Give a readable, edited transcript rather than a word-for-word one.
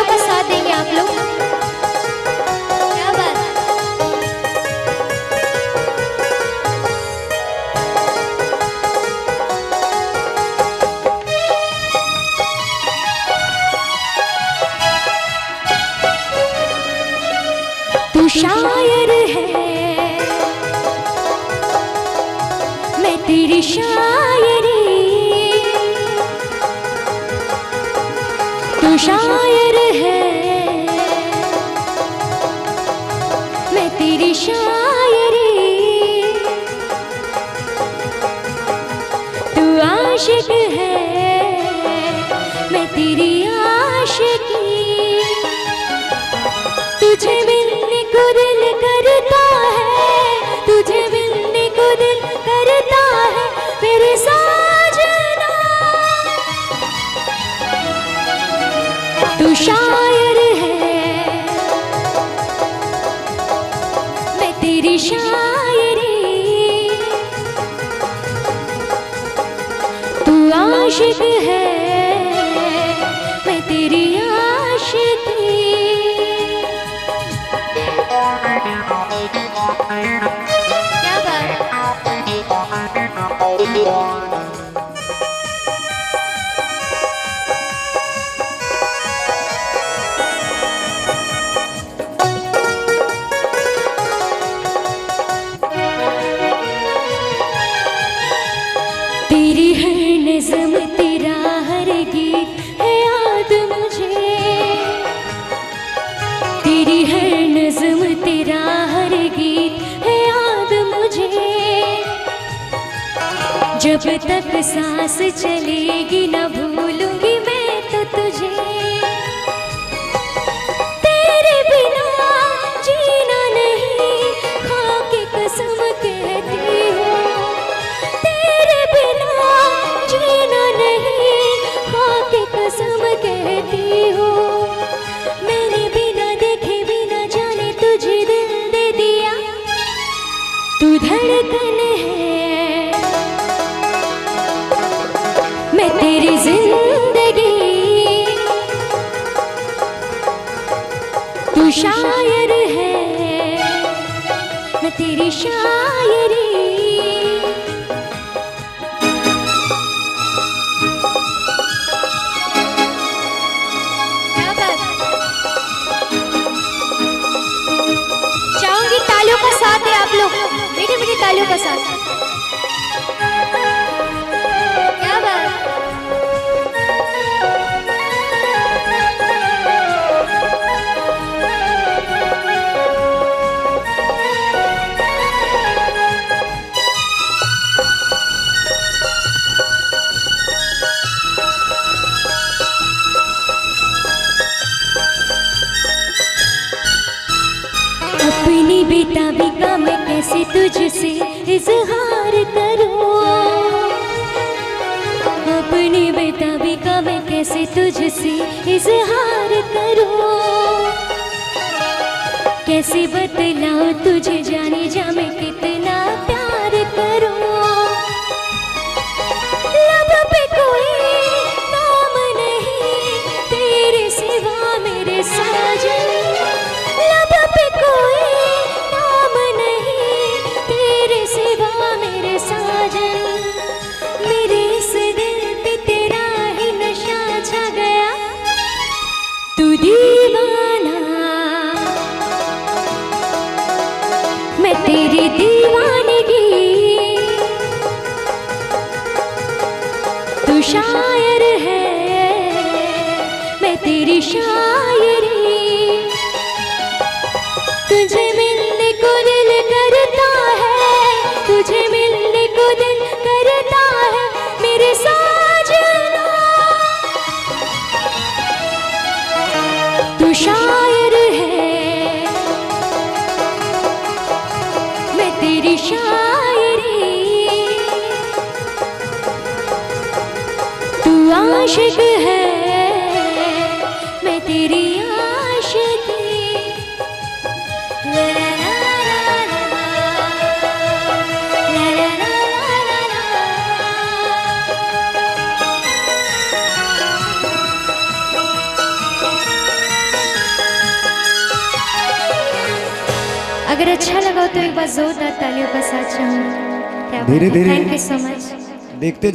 तालियों का साथ देंगे आप लोग। क्या बात है। तू शायर है, मैं तेरी शायरी। तू शायर है, मैं तेरी शायरी। तू आशिक है, मैं तेरी आशिकी। तुझे मिलने को दिल करता है, तुझे मिलने को दिल करता है मेरे साजना। तू शायर है, मैं तेरी शायरी। तू आशिक है, मैं तेरी आशिकी। क्या बात। तेरी हर नज़्म तेरा हर गीत है याद मुझे। तेरी हर नज़्म तेरा हर गीत है याद मुझे। जब तक सांस चलेगी न भूलूंगी मैं तो तुझे। तेरे बिना जीना नहीं, खा के कसम कहती हूँ। तेरे बिना जीना नहीं, खा के कसम कहती हूँ। मेरे बिना देखे बिना जाने तुझे दिल दे दिया। तू धड़कन है, मैं तेरी जिंदगी। तू शायर है, मैं तेरी शायरी। क्या बात। चाहूंगी तालियों का साथ है आप लोग, मीठी मीठी तालियों का साथ। क्या बात। अपनी बेताबी का मैं कैसे तुझसे इजहार करूं। अपनी बेताबी का मैं कैसे तुझसे इजहार करूं। कैसे बतलाऊं तुझे जाने जा मैं कितना प्यार करूं। लब पे कोई नाम नहीं तेरे सिवा मेरे साजन। लब पे कोई नाम नहीं तेरे सिवा मेरे साजन। मेरे इस दिल पे तेरा ही नशा छा गया। तू दीवाना, मैं तेरी दीवानगी। तू शायर है, मैं तेरी शायरी। तुझे मिलने को दिल करता है, तुझे मिलने को दिल करता है मेरे साजना। तू शायर है, मैं तेरी शायरी। तू आशिक है, मैं तेरी आशिकी। ला ला ला ला ला, ला ला ला ला ला। अगर अच्छा लगा तो एक बार जोरदार तालियों का साथ चाहूँगी। क्या धीरे-धीरे थैंक यू सो मच। देखते